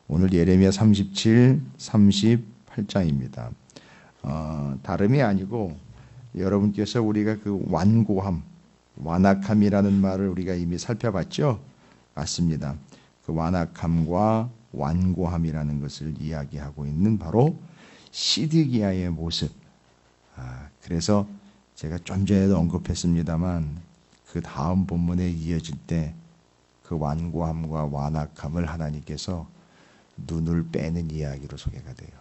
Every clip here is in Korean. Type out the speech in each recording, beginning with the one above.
오늘 예레미야 37, 38장입니다. 다름이 아니고 여러분께서 우리가 그 완고함, 완악함이라는 말을 우리가 이미 살펴봤죠? 맞습니다. 그 완악함과 완고함이라는 것을 이야기하고 있는 바로 시드기야의 모습. 그래서 제가 좀 전에도 언급했습니다만 그 다음 본문에 이어질 때 그 완고함과 완악함을 하나님께서 눈을 빼는 이야기로 소개가 돼요.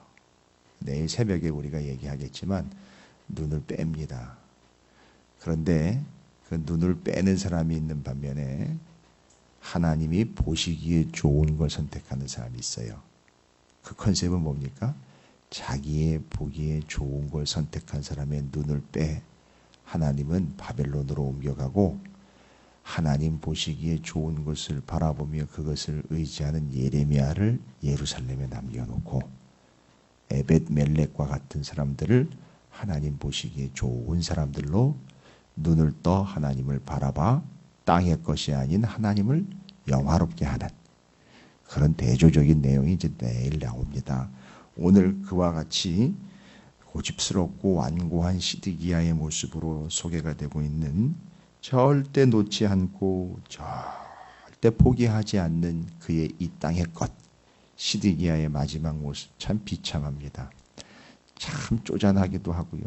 내일 새벽에 우리가 얘기하겠지만 눈을 뺍니다. 그런데 그 눈을 빼는 사람이 있는 반면에 하나님이 보시기에 좋은 걸 선택하는 사람이 있어요. 그 컨셉은 뭡니까? 자기의 보기에 좋은 걸 선택한 사람의 눈을 빼 하나님은 바벨론으로 옮겨가고 하나님 보시기에 좋은 것을 바라보며 그것을 의지하는 예레미야를 예루살렘에 남겨놓고 에벳멜렉과 같은 사람들을 하나님 보시기에 좋은 사람들로 눈을 떠 하나님을 바라봐 땅의 것이 아닌 하나님을 영화롭게 하는 그런 대조적인 내용이 이제 내일 나옵니다. 오늘 그와 같이 고집스럽고 완고한 시드기야의 모습으로 소개가 되고 있는 절대 놓지 않고 절대 포기하지 않는 그의 이 땅의 것 시드기야의 마지막 모습 참 비참합니다. 참 쪼잔하기도 하고요.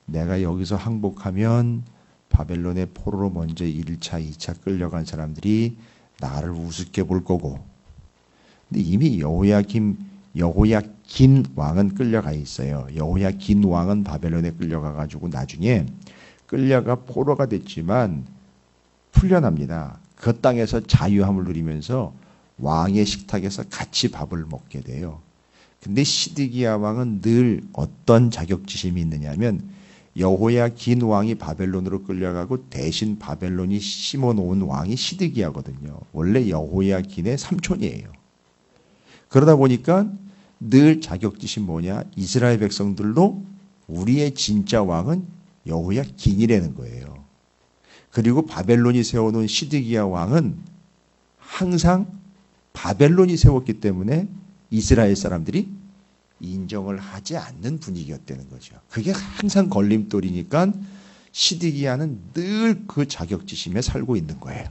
내가 여기서 항복하면 바벨론의 포로로 먼저 1차, 2차 끌려간 사람들이 나를 우습게 볼 거고 근데 이미 여호야긴 왕은 끌려가 있어요. 여호야긴 왕은 바벨론에 끌려가가지고 나중에 끌려가 포로가 됐지만 풀려납니다. 그 땅에서 자유함을 누리면서 왕의 식탁에서 같이 밥을 먹게 돼요. 근데 시드기야 왕은 늘 어떤 자격지심이 있느냐면 여호야긴 왕이 바벨론으로 끌려가고 대신 바벨론이 심어놓은 왕이 시드기야거든요. 원래 여호야긴의 삼촌이에요. 그러다 보니까 늘 자격지심 뭐냐? 이스라엘 백성들도 우리의 진짜 왕은 여호야긴이라는 거예요. 그리고 바벨론이 세워놓은 시드기야 왕은 항상 바벨론이 세웠기 때문에 이스라엘 사람들이 인정을 하지 않는 분위기였다는 거죠. 그게 항상 걸림돌이니까 시드기야는 늘 그 자격지심에 살고 있는 거예요.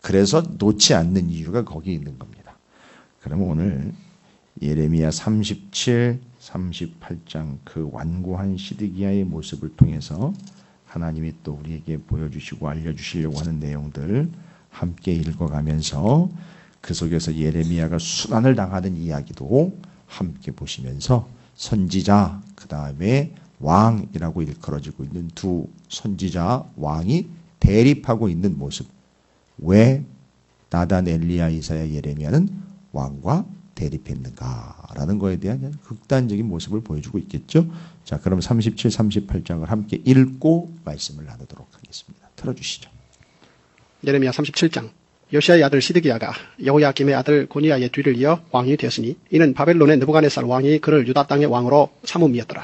그래서 놓지 않는 이유가 거기 있는 겁니다. 그러면 오늘 예레미야 37, 38장 그 완고한 시드기야의 모습을 통해서 하나님이 또 우리에게 보여주시고 알려주시려고 하는 내용들 함께 읽어가면서 그 속에서 예레미야가 순환을 당하는 이야기도 함께 보시면서 선지자 그 다음에 왕이라고 일컬어지고 있는 두 선지자 왕이 대립하고 있는 모습. 왜 나단, 엘리야, 이사야, 예레미야는 왕과 대립했는가라는 거에 대한 극단적인 모습을 보여주고 있겠죠. 자, 그럼 37, 38장을 함께 읽고 말씀을 나누도록 하겠습니다. 틀어주시죠. 예레미야 37장. 요시야의 아들 시드기야가 여호야김의 아들 고니야의 뒤를 이어 왕이 되었으니 이는 바벨론의 느부갓네살 왕이 그를 유다 땅의 왕으로 삼음이었더라.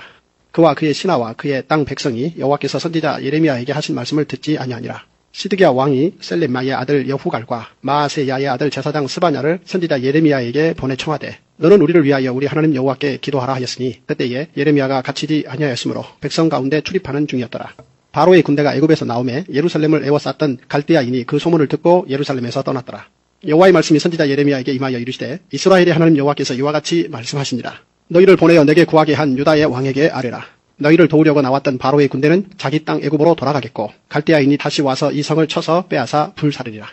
그와 그의 신하와 그의 땅 백성이 여호와께서 선지자 예레미야에게 하신 말씀을 듣지 아니하니라. 시드기야 왕이 셀렙마의 아들 여후갈과 마아세야의 아들 제사장 스바냐를 선지자 예레미야에게 보내 청하되 너는 우리를 위하여 우리 하나님 여호와께 기도하라 하였으니 그때에 예레미야가 갇히지 아니하였으므로 백성 가운데 출입하는 중이었더라. 바로의 군대가 애굽에서 나오매 예루살렘을 에워쌌던 갈대아인이 그 소문을 듣고 예루살렘에서 떠났더라. 여호와의 말씀이 선지자 예레미야에게 임하여 이르시되 이스라엘의 하나님 여호와께서 이와 같이 말씀하시니라. 너희를 보내어 내게 구하게 한 유다의 왕에게 아뢰라. 너희를 도우려고 나왔던 바로의 군대는 자기 땅 애굽으로 돌아가겠고 갈대아인이 다시 와서 이 성을 쳐서 빼앗아 불사르리라.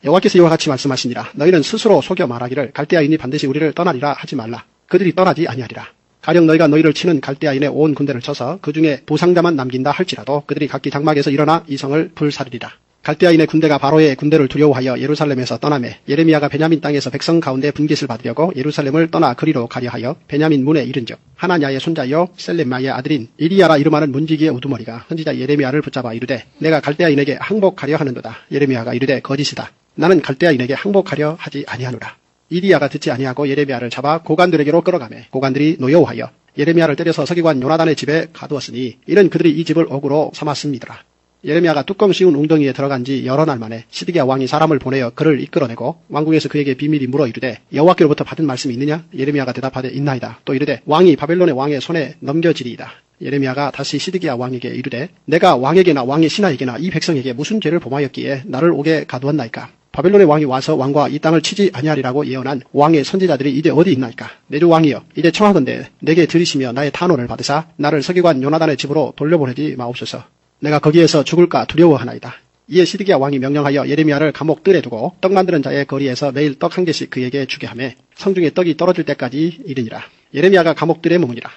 여호와께서 이와 같이 말씀하시니라. 너희는 스스로 속여 말하기를 갈대아인이 반드시 우리를 떠나리라 하지 말라. 그들이 떠나지 아니하리라. 가령 너희가 너희를 치는 갈대아인의 온 군대를 쳐서 그 중에 부상자만 남긴다 할지라도 그들이 각기 장막에서 일어나 이 성을 불사르리라. 갈대아인의 군대가 바로의 군대를 두려워하여 예루살렘에서 떠나매 예레미야가 베냐민 땅에서 백성 가운데 분깃을 받으려고 예루살렘을 떠나 그리로 가려 하여 베냐민 문에 이른즉 하나냐의 손자여 셀렙마의 아들인 이리야라 이름하는 문지기의 우두머리가 선지자 예레미야를 붙잡아 이르되 내가 갈대아인에게 항복하려 하는도다. 예레미야가 이르되 거짓이다. 나는 갈대아인에게 항복하려 하지 아니하노라. 이리야가 듣지 아니하고 예레미야를 잡아 고관들에게로 끌어가매 고관들이 노여워하여 예레미야를 때려서 서기관 요나단의 집에 가두었으니 이는 그들이 이 집을 옥으로 삼았음이더라. 예레미야가 뚜껑 씌운 웅덩이에 들어간 지 여러 날 만에 시드기야 왕이 사람을 보내어 그를 이끌어내고 왕궁에서 그에게 비밀이 물어 이르되 여호와께로부터 받은 말씀이 있느냐? 예레미야가 대답하되 있나이다. 또 이르되 왕이 바벨론의 왕의 손에 넘겨지리이다. 예레미야가 다시 시드기야 왕에게 이르되 내가 왕에게나 왕의 신하에게나 이 백성에게 무슨 죄를 범하였기에 나를 오게 가두었나이까? 바벨론의 왕이 와서 왕과 이 땅을 치지 아니하리라고 예언한 왕의 선지자들이 이제 어디 있나이까? 내 주 왕이여, 이제 청하건대 내게 들이시며 나의 탄원을 받으사 나를 서기관 요나단의 집으로 돌려보내지 마옵소서. 내가 거기에서 죽을까 두려워하나이다. 이에 시드기야 왕이 명령하여 예레미야를 감옥 뜰에 두고 떡 만드는 자의 거리에서 매일 떡 한 개씩 그에게 주게 하며 성중에 떡이 떨어질 때까지 이르니라. 예레미야가 감옥 뜰에 머무니라.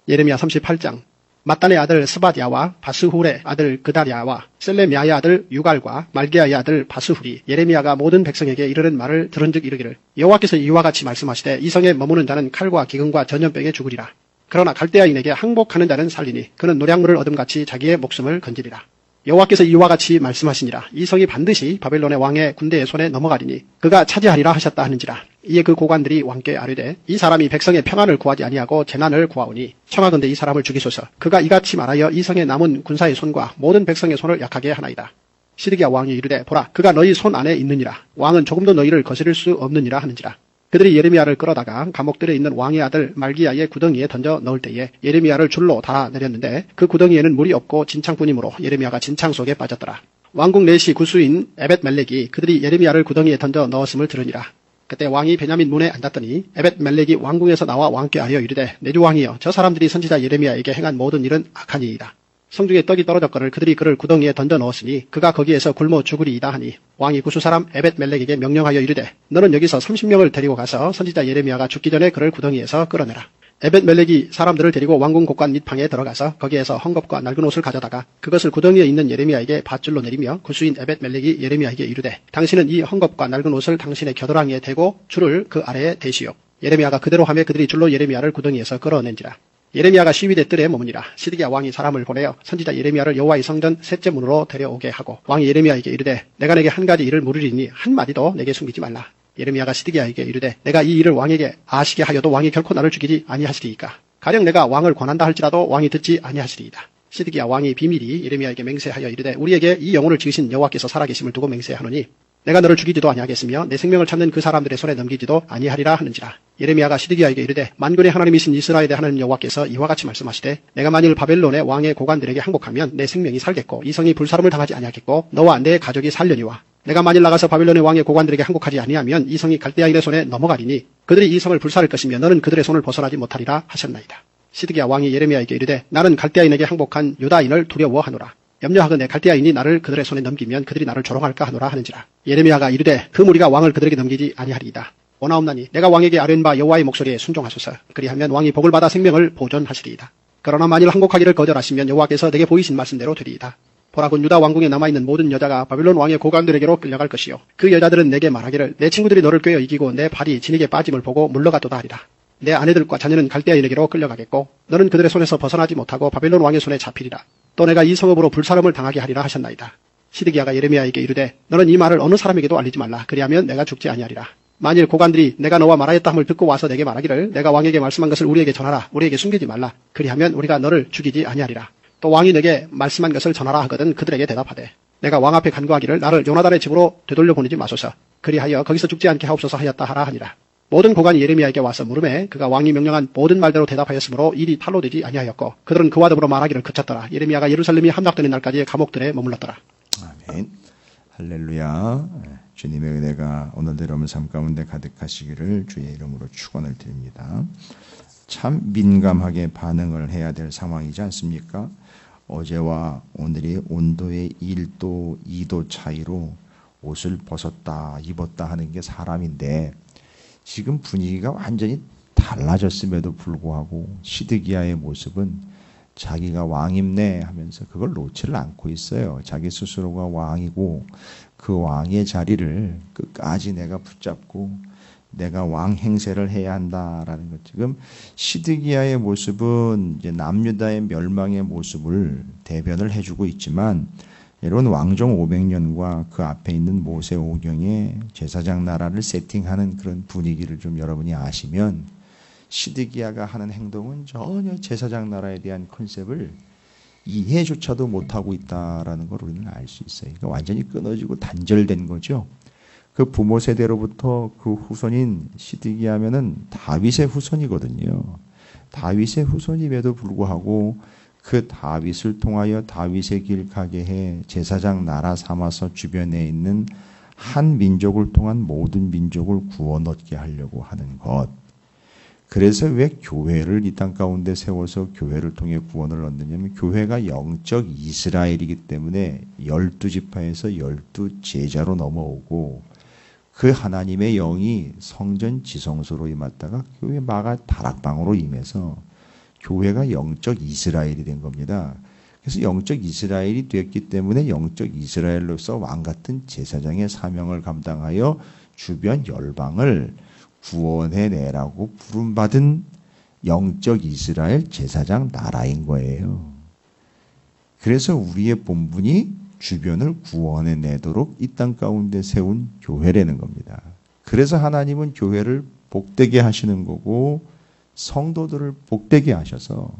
예레미야 38장. mat단의 아들 스바디아와 바스훌의 아들 그다랴와 셀레미야의 아들 유갈과 말기야의 아들 바스훌이 예레미야가 모든 백성에게 이르는 말을 들은즉 이르기를 여호와께서 이와 같이 말씀하시되 이 성에 머무는 자는 칼과 기근과 전염병에 죽으리라. 그러나 갈대아인에게 항복하는 자는 살리니 그는 노량물을 얻음같이 자기의 목숨을 건지리라. 여호와께서 이와 같이 말씀하시니라. 이 성이 반드시 바벨론의 왕의 군대의 손에 넘어가리니 그가 차지하리라 하셨다 하는지라. 이에 그 고관들이 왕께 아뢰되 이 사람이 백성의 평안을 구하지 아니하고 재난을 구하오니 청하건대 이 사람을 죽이소서. 그가 이같이 말하여 이 성에 남은 군사의 손과 모든 백성의 손을 약하게 하나이다. 시드기야 왕이 이르되 보라 그가 너희 손 안에 있느니라. 왕은 조금도 너희를 거스릴 수 없느니라 하는지라. 그들이 예레미야를 끌어다가 감옥들에 있는 왕의 아들 말기야의 구덩이에 던져 넣을 때에 예레미야를 줄로 달아 내렸는데 그 구덩이에는 물이 없고 진창뿐이므로 예레미야가 진창 속에 빠졌더라. 왕궁 내시 구수인 에벳멜렉이 그들이 예레미야를 구덩이에 던져 넣었음을 들으니라. 그때 왕이 베냐민 문에 앉았더니 에벳멜렉이 왕궁에서 나와 왕께 아뢰어 이르되 내 주 왕이여, 저 사람들이 선지자 예레미야에게 행한 모든 일은 악하니이다. 성중에 떡이 떨어졌거늘 그들이 그를 구덩이에 던져 넣었으니 그가 거기에서 굶어 죽으리이다 하니 왕이 구수 사람 에벳멜렉에게 명령하여 이르되 너는 여기서 30명을 데리고 가서 선지자 예레미야가 죽기 전에 그를 구덩이에서 끌어내라. 에벳멜렉이 사람들을 데리고 왕궁 곳간 밑방에 들어가서 거기에서 헝겊과 낡은 옷을 가져다가 그것을 구덩이에 있는 예레미야에게 밧줄로 내리며 구수인 에벳멜렉이 예레미야에게 이르되 당신은 이 헝겊과 낡은 옷을 당신의 겨드랑이에 대고 줄을 그 아래에 대시오. 예레미야가 그대로 하며 그들이 줄로 예레미야를 구덩이에서 끌어낸지라. 예레미야가 시위대 뜰에 머무니라. 시드기야 왕이 사람을 보내어 선지자 예레미야를 여호와의 성전 셋째 문으로 데려오게 하고 왕이 예레미야에게 이르되 내가 내게 한 가지 일을 물으리니 한마디도 내게 숨기지 말라. 예레미야가 시드기야에게 이르되 내가 이 일을 왕에게 아시게 하여도 왕이 결코 나를 죽이지 아니하시리이까. 가령 내가 왕을 권한다 할지라도 왕이 듣지 아니하시리이다. 시드기야 왕이 비밀히 예레미야에게 맹세하여 이르되 우리에게 이 영혼을 지으신 여호와께서 살아계심을 두고 맹세하노니 내가 너를 죽이지도 아니하겠으며 내 생명을 찾는 그 사람들의 손에 넘기지도 아니하리라 하는지라. 예레미야가 시드기야에게 이르되 만군의 하나님이신 이스라엘의 하나님 여호와께서 이와 같이 말씀하시되 내가 만일 바벨론의 왕의 고관들에게 항복하면 내 생명이 살겠고 이 성이 불사름을 당하지 아니하겠고 너와 내 가족이 살려니와 내가 만일 나가서 바벨론의 왕의 고관들에게 항복하지 아니하면 이 성이 갈대아인의 손에 넘어가리니 그들이 이 성을 불사를 것이며 너는 그들의 손을 벗어나지 못하리라 하셨나이다. 시드기야 왕이 예레미야에게 이르되 나는 갈대아인에게 항복한 유다인을 두려워하노라. 염려하건대 갈대아인이 나를 그들의 손에 넘기면 그들이 나를 조롱할까 하노라 하는지라. 예레미야가 이르되 그 무리가 왕을 그들에게 넘기지 아니하리이다. 원하옵나니 내가 왕에게 아뢰는 바 여호와의 목소리에 순종하소서. 그리하면 왕이 복을 받아 생명을 보존하시리이다. 그러나 만일 항복하기를 거절하시면 여호와께서 내게 보이신 말씀대로 되리이다. 보라 곧 유다 왕궁에 남아있는 모든 여자가 바벨론 왕의 고관들에게로 끌려갈 것이요 그 여자들은 내게 말하기를 내 친구들이 너를 꿰어 이기고 내 발이 진에게 빠짐을 보고 물러갔도다 하리라. 내 아내들과 자녀는 갈대아인에게로 끌려가겠고 너는 그들의 손에서 벗어나지 못하고 바벨론 왕의 손에 잡히리라. 또 내가 이 성읍으로 불사름을 당하게 하리라 하셨나이다. 시드기야가 예레미야에게 이르되 너는 이 말을 어느 사람에게도 알리지 말라. 그리하면 내가 죽지 아니하리라. 만일 고관들이 내가 너와 말하였다 함을 듣고 와서 내게 말하기를 내가 왕에게 말씀한 것을 우리에게 전하라. 우리에게 숨기지 말라. 그리하면 우리가 너를 죽이지 아니하리라. 또 왕이 내게 말씀한 것을 전하라 하거든 그들에게 대답하되 내가 왕 앞에 간구하기를 나를 요나단의 집으로 되돌려 보내지 마소서. 그리하여 거기서 죽지 않게 하옵소서 하였다 하라 하니라. 모든 고관이 예레미야에게 와서 물으매 그가 왕이 명령한 모든 말대로 대답하였으므로 일이 탈로 되지 아니하였고 그들은 그와 더불어 말하기를 그쳤더라. 예레미야가 예루살렘이 함락되는 날까지 감옥들에 머물렀더라. 아멘. 할렐루야. 주님의 은혜가 오늘도 여러분 삶 가운데 가득하시기를 주의 이름으로 축원을 드립니다. 참 민감하게 반응을 해야 될 상황이지 않습니까? 어제와 오늘이 온도의 1도, 2도 차이로 옷을 벗었다, 입었다 하는 게 사람인데 지금 분위기가 완전히 달라졌음에도 불구하고 시드기야의 모습은 자기가 왕임네 하면서 그걸 놓지를 않고 있어요. 자기 스스로가 왕이고 그 왕의 자리를 끝까지 내가 붙잡고 내가 왕 행세를 해야 한다라는 것. 지금 시드기야의 모습은 이제 남유다의 멸망의 모습을 대변을 해주고 있지만 여러분 왕정 500년과 그 앞에 있는 모세 오경의 제사장 나라를 세팅하는 그런 분위기를 좀 여러분이 아시면 시드기야가 하는 행동은 전혀 제사장 나라에 대한 컨셉을 이해조차도 못하고 있다라는 걸 우리는 알 수 있어요. 그러니까 완전히 끊어지고 단절된 거죠. 그 부모 세대로부터 그 후손인 시드기야면은 다윗의 후손이거든요. 다윗의 후손임에도 불구하고 그 다윗을 통하여 다윗의 길 가게 해 제사장 나라 삼아서 주변에 있는 한 민족을 통한 모든 민족을 구원 얻게 하려고 하는 것. 그래서 왜 교회를 이 땅 가운데 세워서 교회를 통해 구원을 얻느냐면 교회가 영적 이스라엘이기 때문에 12지파에서 12제자로 넘어오고 그 하나님의 영이 성전 지성소로 임했다가 교회 마가 다락방으로 임해서 교회가 영적 이스라엘이 된 겁니다. 그래서 영적 이스라엘이 됐기 때문에 영적 이스라엘로서 왕같은 제사장의 사명을 감당하여 주변 열방을 구원해내라고 부름받은 영적 이스라엘 제사장 나라인 거예요. 그래서 우리의 본분이 주변을 구원해내도록 이 땅 가운데 세운 교회라는 겁니다. 그래서 하나님은 교회를 복되게 하시는 거고 성도들을 복되게 하셔서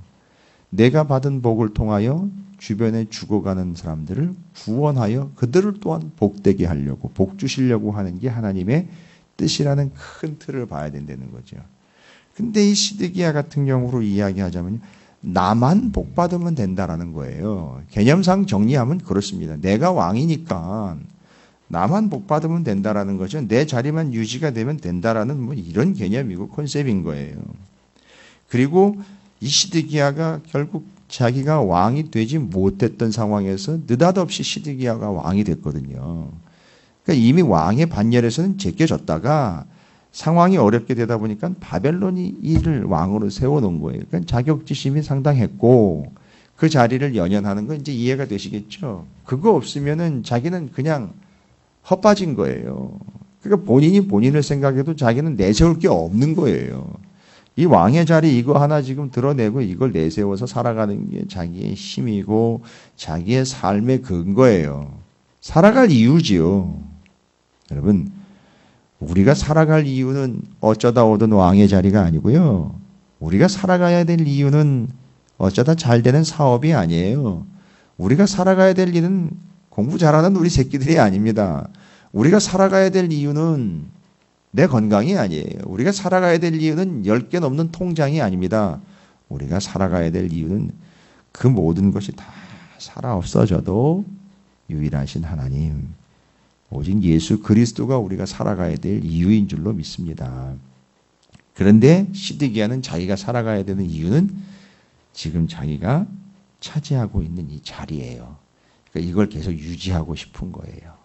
내가 받은 복을 통하여 주변에 죽어가는 사람들을 구원하여 그들을 또한 복되게 하려고 복 주시려고 하는 게 하나님의 뜻이라는 큰 틀을 봐야 된다는 거죠. 근데 이 시드기야 같은 경우로 이야기하자면 나만 복 받으면 된다라는 거예요. 개념상 정리하면 그렇습니다. 내가 왕이니까 나만 복 받으면 된다라는 거죠. 내 자리만 유지가 되면 된다라는 뭐 이런 개념이고 컨셉인 거예요. 그리고 이 시드기야가 결국 자기가 왕이 되지 못했던 상황에서 느닷없이 시드기야가 왕이 됐거든요. 그러니까 이미 왕의 반열에서는 제껴졌다가 상황이 어렵게 되다 보니까 바벨론이 이를 왕으로 세워놓은 거예요. 그러니까 자격지심이 상당했고 그 자리를 연연하는 건 이제 이해가 되시겠죠. 그거 없으면은 자기는 그냥 헛빠진 거예요. 그러니까 본인이 본인을 생각해도 자기는 내세울 게 없는 거예요. 이 왕의 자리 이거 하나 지금 드러내고 이걸 내세워서 살아가는 게 자기의 힘이고 자기의 삶의 근거예요. 살아갈 이유지요. 여러분, 우리가 살아갈 이유는 어쩌다 오던 왕의 자리가 아니고요. 우리가 살아가야 될 이유는 어쩌다 잘 되는 사업이 아니에요. 우리가 살아가야 될 일은 공부 잘하는 우리 새끼들이 아닙니다. 우리가 살아가야 될 이유는 내 건강이 아니에요. 우리가 살아가야 될 이유는 10개 넘는 통장이 아닙니다. 우리가 살아가야 될 이유는 그 모든 것이 다 살아 없어져도 유일하신 하나님, 오직 예수 그리스도가 우리가 살아가야 될 이유인 줄로 믿습니다. 그런데 시드기야는 자기가 살아가야 되는 이유는 지금 자기가 차지하고 있는 이 자리예요. 그러니까 이걸 계속 유지하고 싶은 거예요.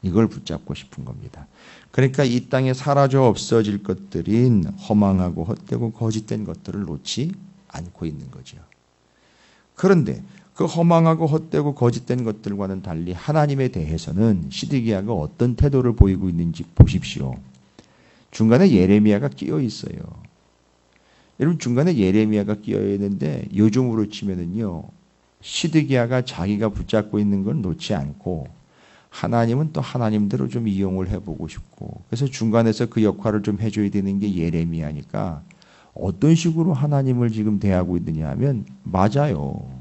이걸 붙잡고 싶은 겁니다. 그러니까 이 땅에 사라져 없어질 것들인 허망하고 헛되고 거짓된 것들을 놓지 않고 있는 거죠. 그런데 그 허망하고 헛되고 거짓된 것들과는 달리 하나님에 대해서는 시드기야가 어떤 태도를 보이고 있는지 보십시오. 중간에 예레미야가 끼어 있어요. 여러분, 중간에 예레미야가 끼어 있는데 요즘으로 치면은요, 시드기야가 자기가 붙잡고 있는 건 놓지 않고 하나님은 또 하나님대로 좀 이용을 해보고 싶고, 그래서 중간에서 그 역할을 좀 해줘야 되는 게 예레미야니까 어떤 식으로 하나님을 지금 대하고 있느냐 하면, 맞아요.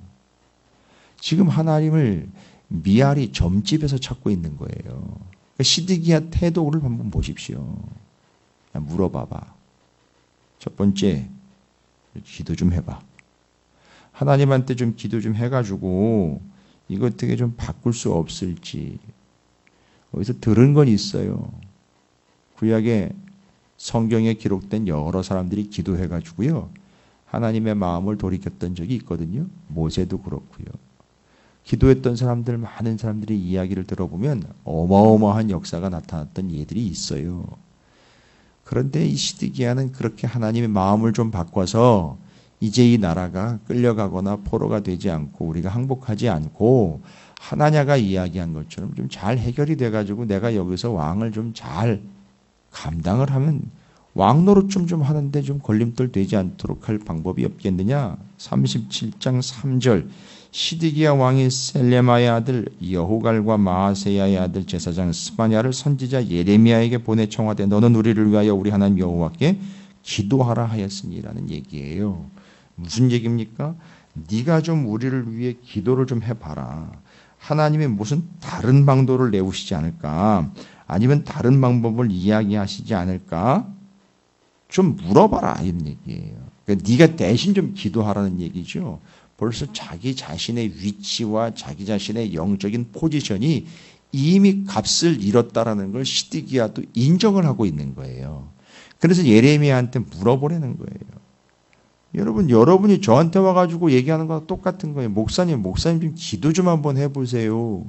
지금 하나님을 미알이 점집에서 찾고 있는 거예요. 그러니까 시드기야 태도를 한번 보십시오. 그냥 물어봐봐. 첫 번째, 기도 좀 해봐. 하나님한테 좀 기도 좀 해가지고 이거 어떻게 좀 바꿀 수 없을지. 어디서 들은 건 있어요. 구약에 성경에 기록된 여러 사람들이 기도해가지고요, 하나님의 마음을 돌이켰던 적이 있거든요. 모세도 그렇고요. 기도했던 사람들, 많은 사람들이 이야기를 들어보면 어마어마한 역사가 나타났던 예들이 있어요. 그런데 이 시드기야는 그렇게 하나님의 마음을 좀 바꿔서 이제 이 나라가 끌려가거나 포로가 되지 않고 우리가 항복하지 않고 하나냐가 이야기한 것처럼 좀 잘 해결이 돼가지고 내가 여기서 왕을 좀 잘 감당을 하면 왕 노릇 좀 하는데 좀 걸림돌 되지 않도록 할 방법이 없겠느냐. 37장 3절, 시드기야 왕이 셀레마의 아들 여호갈과 마아세야의 아들 제사장 스바냐를 선지자 예레미야에게 보내 청하되 너는 우리를 위하여 우리 하나님 여호와께 기도하라 하였으니라는 얘기예요. 무슨 얘기입니까? 네가 좀 우리를 위해 기도를 좀 해봐라. 하나님이 무슨 다른 방도를 내우시지 않을까? 아니면 다른 방법을 이야기하시지 않을까? 좀 물어봐라 이런 얘기예요. 그러니까 네가 대신 좀 기도하라는 얘기죠. 벌써 자기 자신의 위치와 자기 자신의 영적인 포지션이 이미 값을 잃었다라는 걸 시드기야도 인정을 하고 있는 거예요. 그래서 예레미야한테 물어보라는 거예요. 여러분이 저한테 와가지고 얘기하는 거랑 똑같은 거예요. 목사님 좀 기도 좀 한번 해보세요.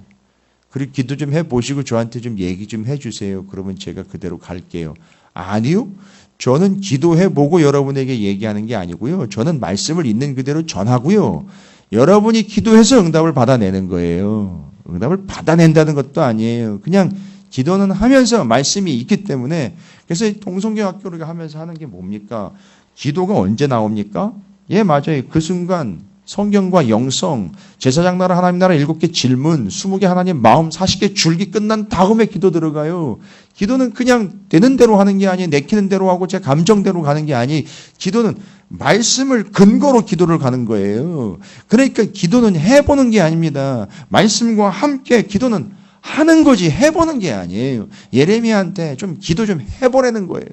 그리고 기도 좀 해보시고 저한테 좀 얘기 좀 해주세요. 그러면 제가 그대로 갈게요. 아니요. 저는 기도해보고 여러분에게 얘기하는 게 아니고요. 저는 말씀을 있는 그대로 전하고요. 여러분이 기도해서 응답을 받아내는 거예요. 응답을 받아낸다는 것도 아니에요. 그냥 기도는 하면서 말씀이 있기 때문에. 그래서 동성교학교 우리가 하면서 하는 게 뭡니까? 기도가 언제 나옵니까? 예, 맞아요. 그 순간 성경과 영성, 제사장 나라, 하나님 나라 7개 질문, 20개 하나님 마음, 40개 줄기 끝난 다음에 기도 들어가요. 기도는 그냥 되는 대로 하는 게 아니에요. 내키는 대로 하고 제 감정대로 가는 게 아니에요. 기도는 말씀을 근거로 기도를 가는 거예요. 그러니까 기도는 해보는 게 아닙니다. 말씀과 함께 기도는 하는 거지 해보는 게 아니에요. 예레미야한테 좀 기도 좀 해보라는 거예요.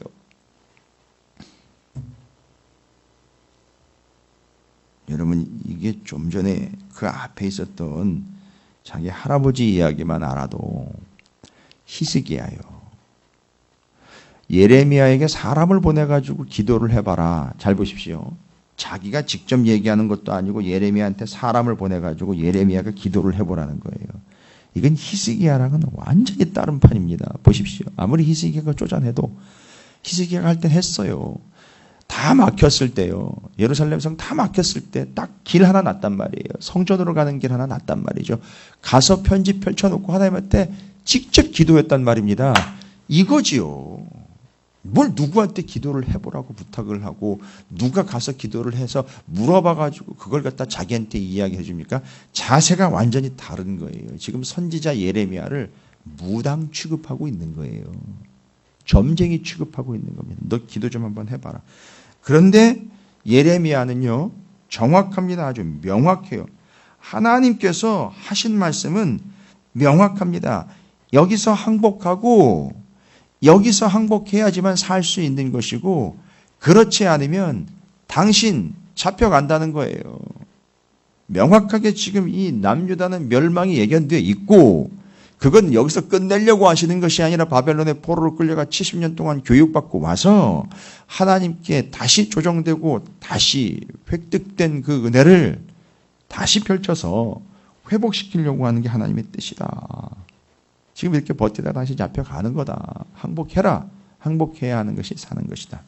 여러분 이게 좀 전에 그 앞에 있었던 자기 할아버지 이야기만 알아도 히스기야요. 예레미야에게 사람을 보내가지고 기도를 해봐라. 잘 보십시오. 자기가 직접 얘기하는 것도 아니고 예레미야한테 사람을 보내가지고 예레미야가 기도를 해보라는 거예요. 이건 히스기야랑은 완전히 다른 판입니다. 보십시오. 아무리 히스기야가 쪼잔해도 히스기야가 할 땐 했어요. 다 막혔을 때요. 예루살렘 성 다 막혔을 때 딱 길 하나 났단 말이에요. 성전으로 가는 길 하나 났단 말이죠. 가서 편지 펼쳐놓고 하나님한테 직접 기도했단 말입니다. 이거지요. 뭘 누구한테 기도를 해보라고 부탁을 하고 누가 가서 기도를 해서 물어봐가지고 그걸 갖다 자기한테 이야기해 줍니까? 자세가 완전히 다른 거예요. 지금 선지자 예레미야를 무당 취급하고 있는 거예요. 점쟁이 취급하고 있는 겁니다. 너 기도 좀 한번 해봐라. 그런데 예레미야는요, 정확합니다. 아주 명확해요. 하나님께서 하신 말씀은 명확합니다. 여기서 항복하고 여기서 항복해야지만 살 수 있는 것이고 그렇지 않으면 당신 잡혀간다는 거예요. 명확하게 지금 이 남유다는 멸망이 예견되어 있고 그건 여기서 끝내려고 하시는 것이 아니라 바벨론의 포로로 끌려가 70년 동안 교육받고 와서 하나님께 다시 조정되고 다시 획득된 그 은혜를 다시 펼쳐서 회복시키려고 하는 게 하나님의 뜻이다. 지금 이렇게 버티다 다시 잡혀가는 거다. 항복해라. 항복해야 하는 것이 사는 것이다.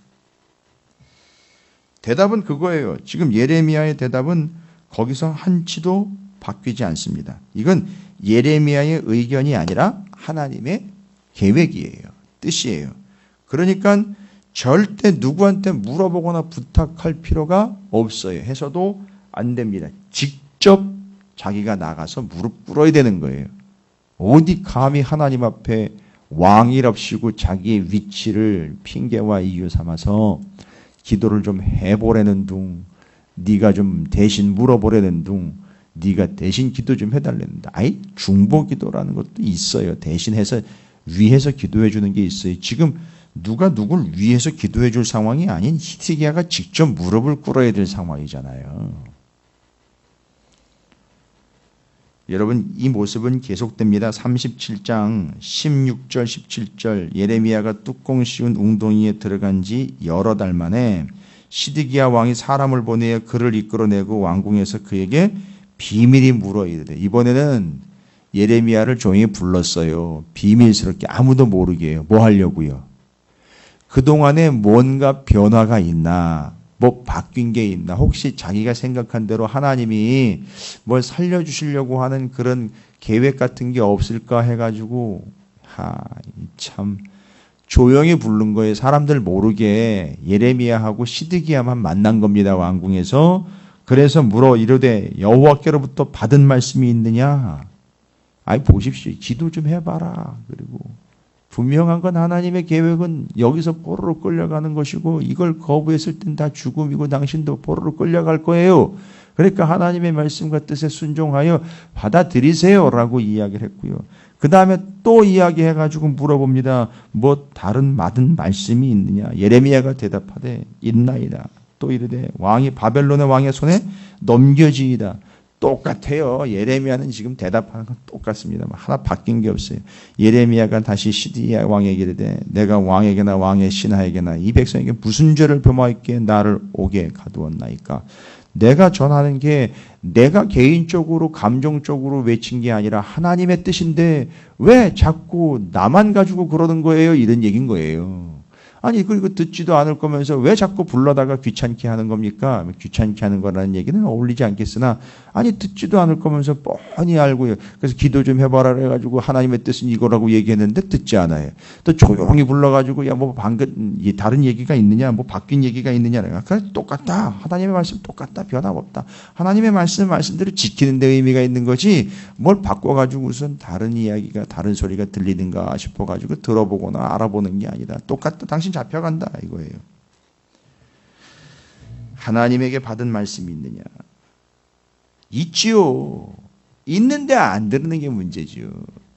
대답은 그거예요. 지금 예레미야의 대답은 거기서 한치도 바뀌지 않습니다. 이건 예레미야의 의견이 아니라 하나님의 계획이에요. 뜻이에요. 그러니까 절대 누구한테 물어보거나 부탁할 필요가 없어요. 해서도 안 됩니다. 직접 자기가 나가서 무릎 꿇어야 되는 거예요. 어디 감히 하나님 앞에 왕이랍시고 자기의 위치를 핑계와 이유 삼아서 기도를 좀 해보라는 둥, 네가 좀 대신 물어보라는 둥, 네가 대신 기도 좀 해달랬는데, 아이 중보 기도라는 것도 있어요. 대신해서 위해서 기도해 주는 게 있어요. 지금 누가 누굴 위해서 기도해 줄 상황이 아닌 히스기야가 직접 무릎을 꿇어야 될 상황이잖아요. 여러분 이 모습은 계속됩니다. 37장 16절 17절 예레미야가 뚜껑 씌운 웅덩이에 들어간 지 여러 달 만에 시드기야 왕이 사람을 보내어 그를 이끌어내고 왕궁에서 그에게 비밀이 물어 이르되, 이번에는 예레미야를 조용히 불렀어요. 비밀스럽게 아무도 모르게. 뭐 하려고요? 그동안에 뭔가 변화가 있나? 뭐 바뀐 게 있나? 혹시 자기가 생각한 대로 하나님이 뭘 살려주시려고 하는 그런 계획 같은 게 없을까 해가지고 참 조용히 부른 거예요. 사람들 모르게 예레미야하고 시드기야만 만난 겁니다. 왕궁에서. 그래서 물어 이르되 여호와께로부터 받은 말씀이 있느냐? 아이 보십시오. 기도 좀 해봐라. 그리고 분명한 건 하나님의 계획은 여기서 포로로 끌려가는 것이고 이걸 거부했을 땐 다 죽음이고 당신도 포로로 끌려갈 거예요. 그러니까 하나님의 말씀과 뜻에 순종하여 받아들이세요라고 이야기를 했고요. 그 다음에 또 이야기해가지고 물어봅니다. 뭐 다른 맞은 말씀이 있느냐? 예레미야가 대답하되 있나이다. 또 이르되 바벨론의 왕의 손에 넘겨지이다. 똑같아요. 예레미야는 지금 대답하는 건 똑같습니다. 하나 바뀐 게 없어요. 예레미야가 다시 시드기야 왕에게 이르되 내가 왕에게나 왕의 신하에게나 이 백성에게 무슨 죄를 범하였기에 나를 옥에 가두었나이까. 내가 전하는 게 내가 개인적으로 감정적으로 외친 게 아니라 하나님의 뜻인데 왜 자꾸 나만 가지고 그러는 거예요? 이런 얘기인 거예요. 아니 그리고 듣지도 않을 거면서 왜 자꾸 불러다가 귀찮게 하는 겁니까? 귀찮게 하는 거라는 얘기는 어울리지 않겠으나 아니 듣지도 않을 거면서 뻔히 알고요. 그래서 기도 좀 해봐라 해가지고 하나님의 뜻은 이거라고 얘기했는데 듣지 않아요. 또 조용히 불러가지고 야 뭐 방금 다른 얘기가 있느냐 뭐 바뀐 얘기가 있느냐 그래 똑같다. 하나님의 말씀 똑같다. 변함없다. 하나님의 말씀대로 지키는 데 의미가 있는 거지 뭘 바꿔가지고 우선 다른 이야기가 다른 소리가 들리는가 싶어가지고 들어보거나 알아보는 게 아니다. 똑같다. 당신 잡혀간다 이거예요. 하나님에게 받은 말씀이 있느냐? 있지요. 있는데 안 들으는 게 문제지요.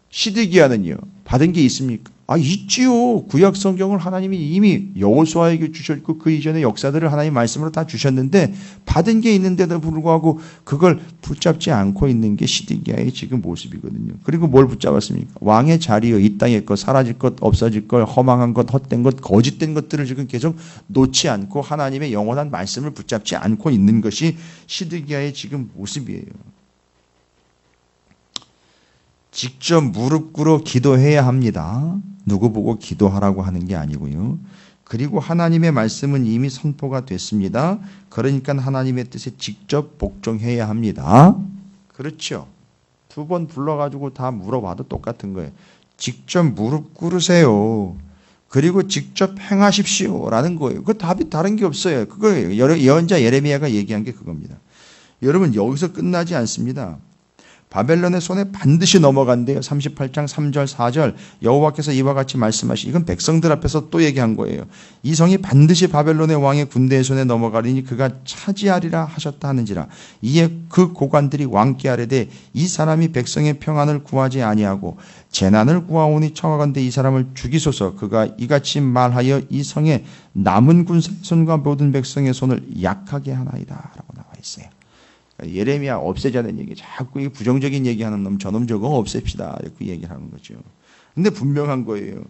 시드기야는요. 받은 게 있습니까? 있지요. 구약 성경을 하나님이 이미 여호수아에게 주셨고 그 이전의 역사들을 하나님 말씀으로 다 주셨는데 받은 게 있는데도 불구하고 그걸 붙잡지 않고 있는 게 시드기야의 지금 모습이거든요. 그리고 뭘 붙잡았습니까? 왕의 자리요. 이 땅의 것, 사라질 것, 없어질 것, 허망한 것, 헛된 것, 거짓된 것들을 지금 계속 놓지 않고 하나님의 영원한 말씀을 붙잡지 않고 있는 것이 시드기야의 지금 모습이에요. 직접 무릎 꿇어 기도해야 합니다. 누구 보고 기도하라고 하는 게 아니고요. 그리고 하나님의 말씀은 이미 선포가 됐습니다. 그러니까 하나님의 뜻에 직접 복종해야 합니다. 그렇죠. 2번 불러가지고 다 물어봐도 똑같은 거예요. 직접 무릎 꿇으세요. 그리고 직접 행하십시오라는 거예요. 그 답이 다른 게 없어요. 그거예요. 예언자 예레미야가 얘기한 게 그겁니다. 여러분 여기서 끝나지 않습니다. 바벨론의 손에 반드시 넘어간대요. 38장 3절 4절 여호와께서 이와 같이 말씀하시 이건 백성들 앞에서 또 얘기한 거예요. 이 성이 반드시 바벨론의 왕의 군대의 손에 넘어가리니 그가 차지하리라 하셨다 하는지라. 이에 그 고관들이 왕께 아뢰되 이 사람이 백성의 평안을 구하지 아니하고 재난을 구하오니 청하건대 이 사람을 죽이소서. 그가 이같이 말하여 이 성의 남은 군사의 손과 모든 백성의 손을 약하게 하나이다 라고 나와 있어요. 예레미야 없애자는 얘기, 자꾸 부정적인 얘기하는 놈, 저놈 저거 없앱시다. 이렇게 얘기를 하는 거죠. 근데 분명한 거예요.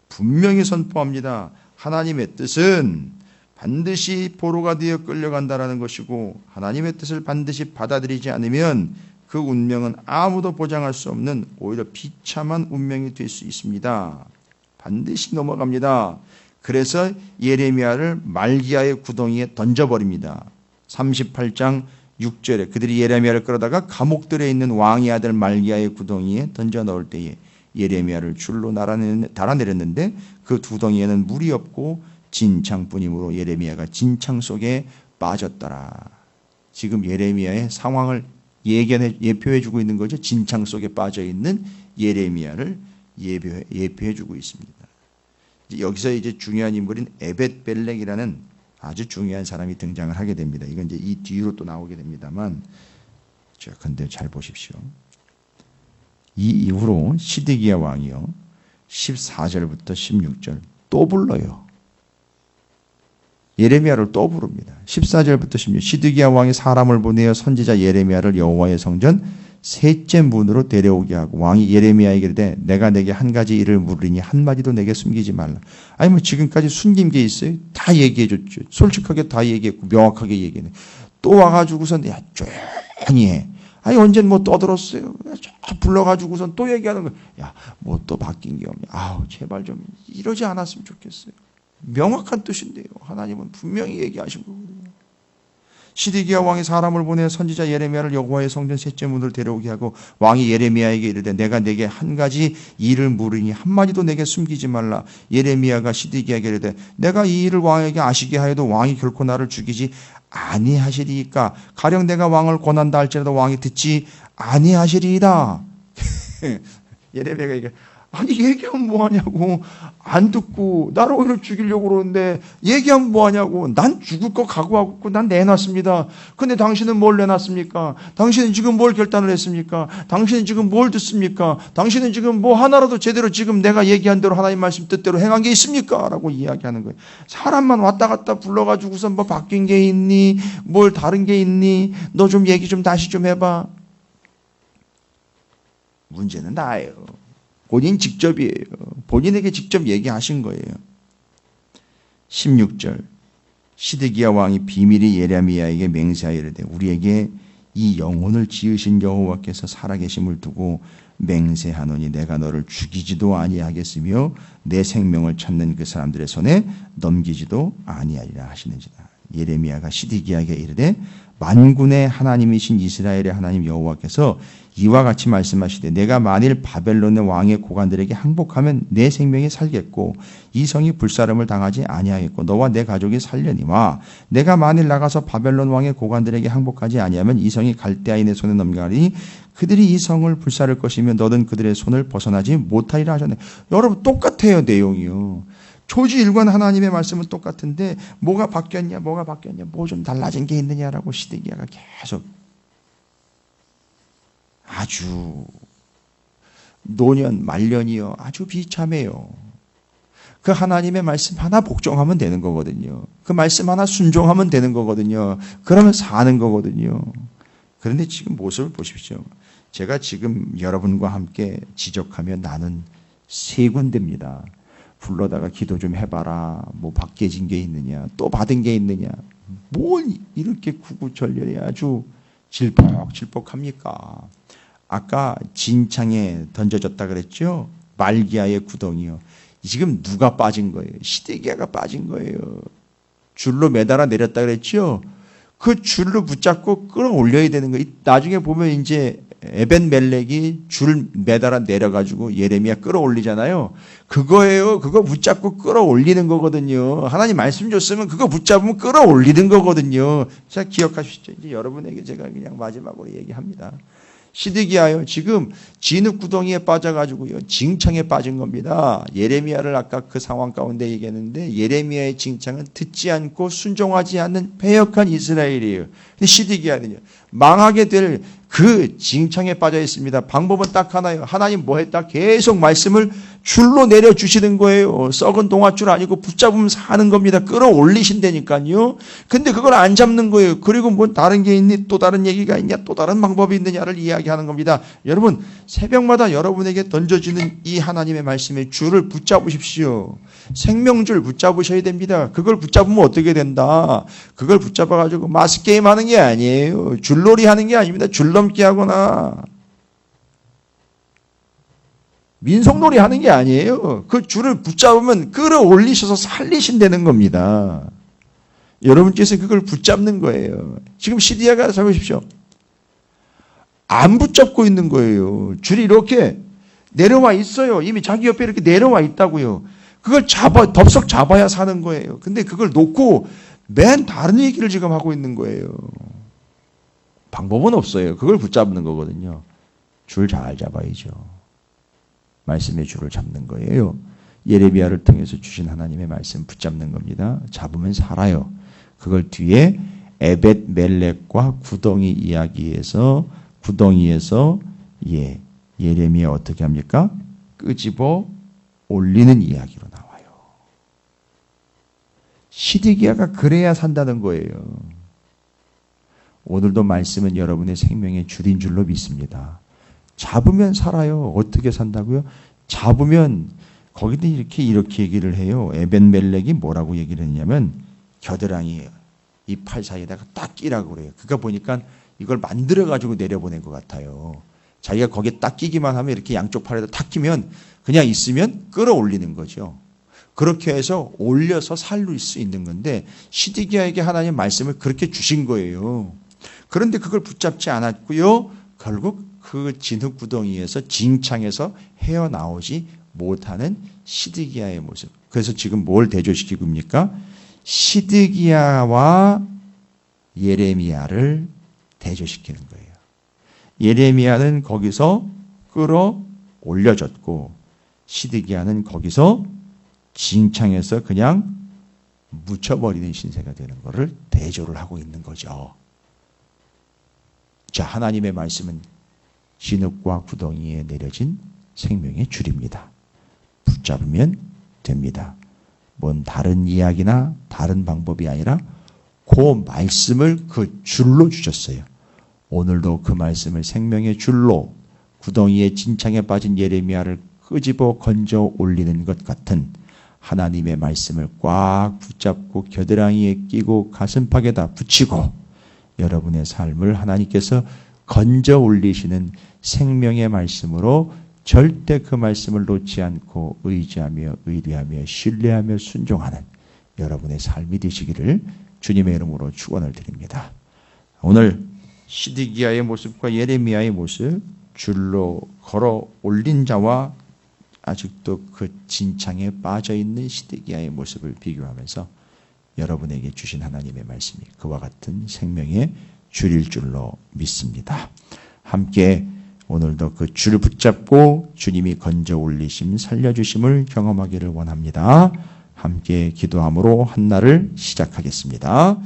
분명히 선포합니다. 하나님의 뜻은 반드시 포로가 되어 끌려간다라는 것이고 하나님의 뜻을 반드시 받아들이지 않으면 그 운명은 아무도 보장할 수 없는 오히려 비참한 운명이 될 수 있습니다. 반드시 넘어갑니다. 그래서 예레미야를 말기야의 구덩이에 던져버립니다. 38장 6절에 그들이 예레미야를 끌어다가 감옥들에 있는 왕의 아들 말기야의 구덩이에 던져 넣을 때에 예레미야를 줄로 달아내렸는데 그 구덩이에는 물이 없고 진창뿐이므로 예레미야가 진창 속에 빠졌더라. 지금 예레미야의 상황을 예표해 주고 있는 거죠. 진창 속에 빠져 있는 예레미야를 예표해 주고 있습니다. 여기서 이제 중요한 인물인 에벳벨렉이라는 아주 중요한 사람이 등장을 하게 됩니다. 이건 이제 이 뒤로 또 나오게 됩니다만, 자, 근데 잘 보십시오. 이 이후로 시드기야 왕이요, 14절부터 16절 또 불러요. 예레미야를 또 부릅니다. 14절부터 16절 시드기야 왕이 사람을 보내어 선지자 예레미야를 여호와의 성전 셋째 문으로 데려오게 하고 왕이 예레미야에게 이르되 내가 내게 한 가지 일을 물으리니 한마디도 내게 숨기지 말라. 아니 뭐 지금까지 숨긴 게 있어요? 다 얘기해 줬죠. 솔직하게 다 얘기했고 명확하게 얘기해. 또 와가지고선 야 조용히 해. 아니 언젠 뭐 떠들었어요. 불러가지고선 또 얘기하는 거야. 야 뭐 또 바뀐 게 없냐. 아우 제발 좀 이러지 않았으면 좋겠어요. 명확한 뜻인데요. 하나님은 분명히 얘기하신 거거든요. 시드기야 왕이 사람을 보내 선지자 예레미야를 여호와의 성전 셋째 문으로 데려오게 하고 왕이 예레미야에게 이르되 내가 내게 한 가지 일을 물으니 한마디도 내게 숨기지 말라. 예레미야가 시드기야에게 이르되 내가 이 일을 왕에게 아시게 하여도 왕이 결코 나를 죽이지 아니하시리이까. 가령 내가 왕을 권한다 할지라도 왕이 듣지 아니하시리이다. 예레미야가 이게 아니 얘기하면 뭐하냐고. 안 듣고 나를 오히려 죽이려고 그러는데 얘기하면 뭐하냐고. 난 죽을 거 각오하고 있고 난 내놨습니다. 근데 당신은 뭘 내놨습니까? 당신은 지금 뭘 결단을 했습니까? 당신은 지금 뭘 듣습니까? 당신은 지금 뭐 하나라도 제대로 지금 내가 얘기한 대로 하나님 말씀 뜻대로 행한 게 있습니까? 라고 이야기하는 거예요. 사람만 왔다 갔다 불러가지고서 뭐 바뀐 게 있니? 뭘 다른 게 있니? 너 좀 얘기 좀 다시 좀 해봐. 문제는 나예요. 본인 직접이에요. 본인에게 직접 얘기하신 거예요. 16절 시드기야 왕이 비밀이 예레미야에게 맹세하여 이르되 우리에게 이 영혼을 지으신 여호와께서 살아계심을 두고 맹세하노니 내가 너를 죽이지도 아니하겠으며 내 생명을 찾는 그 사람들의 손에 넘기지도 아니하리라 하시는지라. 예레미야가 시드기야에게 이르되 만군의 하나님이신 이스라엘의 하나님 여호와께서 이와 같이 말씀하시되 내가 만일 바벨론의 왕의 고관들에게 항복하면 내 생명이 살겠고 이 성이 불사름을 당하지 아니하겠고 너와 내 가족이 살려니와 내가 만일 나가서 바벨론 왕의 고관들에게 항복하지 아니하면 이 성이 갈대아인의 손에 넘가리니 그들이 이 성을 불사를 것이며 너는 그들의 손을 벗어나지 못하리라 하셨네. 여러분 똑같아요. 내용이요. 초지일관 하나님의 말씀은 똑같은데 뭐가 바뀌었냐 뭐 좀 달라진 게 있느냐라고 시드기야가 계속 아주 노년 말년이요 아주 비참해요. 그 하나님의 말씀 하나 복종하면 되는 거거든요. 그 말씀 하나 순종하면 되는 거거든요. 그러면 사는 거거든요. 그런데 지금 모습을 보십시오. 제가 지금 여러분과 함께 지적하며 나눈 세 군데입니다. 불러다가 기도 좀 해봐라. 뭐 바뀌어진 게 있느냐. 또 받은 게 있느냐. 뭘 이렇게 구구절절히 아주 질퍽질퍽합니까? 아까 진창에 던져졌다 그랬죠? 말기야의 구덩이요. 지금 누가 빠진 거예요? 시드기야가 빠진 거예요. 줄로 매달아 내렸다 그랬죠? 그 줄로 붙잡고 끌어올려야 되는 거예요. 나중에 보면 이제 에벤멜렉이 줄 매달아 내려가지고 예레미야 끌어올리잖아요. 그거예요. 그거 붙잡고 끌어올리는 거거든요. 하나님 말씀 줬으면 그거 붙잡으면 끌어올리는 거거든요. 자, 기억하시죠? 이제 여러분에게 제가 그냥 마지막으로 얘기합니다. 시드기야요. 지금 진흙 구덩이에 빠져가지고요. 징창에 빠진 겁니다. 예레미야를 아까 그 상황 가운데 얘기했는데 예레미야의 징창은 듣지 않고 순종하지 않는 패역한 이스라엘이에요. 근데 시드기야는요. 망하게 될 그 징창에 빠져 있습니다. 방법은 딱 하나예요. 하나님 뭐 했다? 계속 말씀을 줄로 내려주시는 거예요. 썩은 동아줄 아니고 붙잡으면 사는 겁니다. 끌어올리신다니까요. 근데 그걸 안 잡는 거예요. 그리고 뭐 다른 게 있니? 또 다른 얘기가 있냐? 또 다른 방법이 있느냐를 이야기하는 겁니다. 여러분 새벽마다 여러분에게 던져지는 이 하나님의 말씀의 줄을 붙잡으십시오. 생명줄 붙잡으셔야 됩니다. 그걸 붙잡으면 어떻게 된다? 그걸 붙잡아가지고 마스게임 하는 게 아니에요. 줄놀이 하는 게 아닙니다. 줄넘기 하거나 민속놀이 하는 게 아니에요. 그 줄을 붙잡으면 끌어올리셔서 살리신다는 겁니다. 여러분께서 그걸 붙잡는 거예요. 지금 시드기야가 잡으십시오. 안 붙잡고 있는 거예요. 줄이 이렇게 내려와 있어요. 이미 자기 옆에 이렇게 내려와 있다고요. 그걸 덥석 잡아야 사는 거예요. 근데 그걸 놓고 맨 다른 얘기를 지금 하고 있는 거예요. 방법은 없어요. 그걸 붙잡는 거거든요. 줄 잘 잡아야죠. 말씀의 줄을 잡는 거예요. 예레미야를 통해서 주신 하나님의 말씀 붙잡는 겁니다. 잡으면 살아요. 그걸 뒤에 에벳멜렉과 구덩이 이야기에서 구덩이에서 예레미야 어떻게 합니까? 끄집어 올리는 이야기로 나와요. 시드기야가 그래야 산다는 거예요. 오늘도 말씀은 여러분의 생명의 줄인 줄로 믿습니다. 잡으면 살아요. 어떻게 산다고요? 잡으면 거기도 이렇게 얘기를 해요. 에벤멜렉이 뭐라고 얘기를 했냐면 겨드랑이 이 팔 사이에다가 딱 끼라고 그래요. 그러니까 보니까 이걸 만들어 가지고 내려보낸 것 같아요. 자기가 거기에 딱 끼기만 하면 이렇게 양쪽 팔에다 탁 끼면 그냥 있으면 끌어올리는 거죠. 그렇게 해서 올려서 살릴 수 있는 건데 시드기야에게 하나님 말씀을 그렇게 주신 거예요. 그런데 그걸 붙잡지 않았고요. 결국 그 진흙 구덩이에서 징창에서 헤어나오지 못하는 시드기야의 모습. 그래서 지금 뭘 대조시키고 있습니까? 시드기야와 예레미야를 대조시키는 거예요. 예레미야는 거기서 끌어올려졌고 시드기야는 거기서 징창해서 그냥 묻혀버리는 신세가 되는 것을 대조를 하고 있는 거죠. 자, 하나님의 말씀은 진흙과 구덩이에 내려진 생명의 줄입니다. 붙잡으면 됩니다. 뭔 다른 이야기나 다른 방법이 아니라 그 말씀을 그 줄로 주셨어요. 오늘도 그 말씀을 생명의 줄로 구덩이의 진창에 빠진 예레미야를 끄집어 건져 올리는 것 같은 하나님의 말씀을 꽉 붙잡고 겨드랑이에 끼고 가슴팍에다 붙이고 여러분의 삶을 하나님께서 건져 올리시는 생명의 말씀으로 절대 그 말씀을 놓지 않고 의지하며 의뢰하며 신뢰하며 순종하는 여러분의 삶이 되시기를 주님의 이름으로 축원을 드립니다. 오늘 시드기야의 모습과 예레미야의 모습, 줄로 걸어 올린 자와 아직도 그 진창에 빠져있는 시드기야의 모습을 비교하면서 여러분에게 주신 하나님의 말씀이 그와 같은 생명의 줄일 줄로 믿습니다. 함께 오늘도 그 줄 붙잡고 주님이 건져 올리심 살려주심을 경험하기를 원합니다. 함께 기도함으로 한 날을 시작하겠습니다.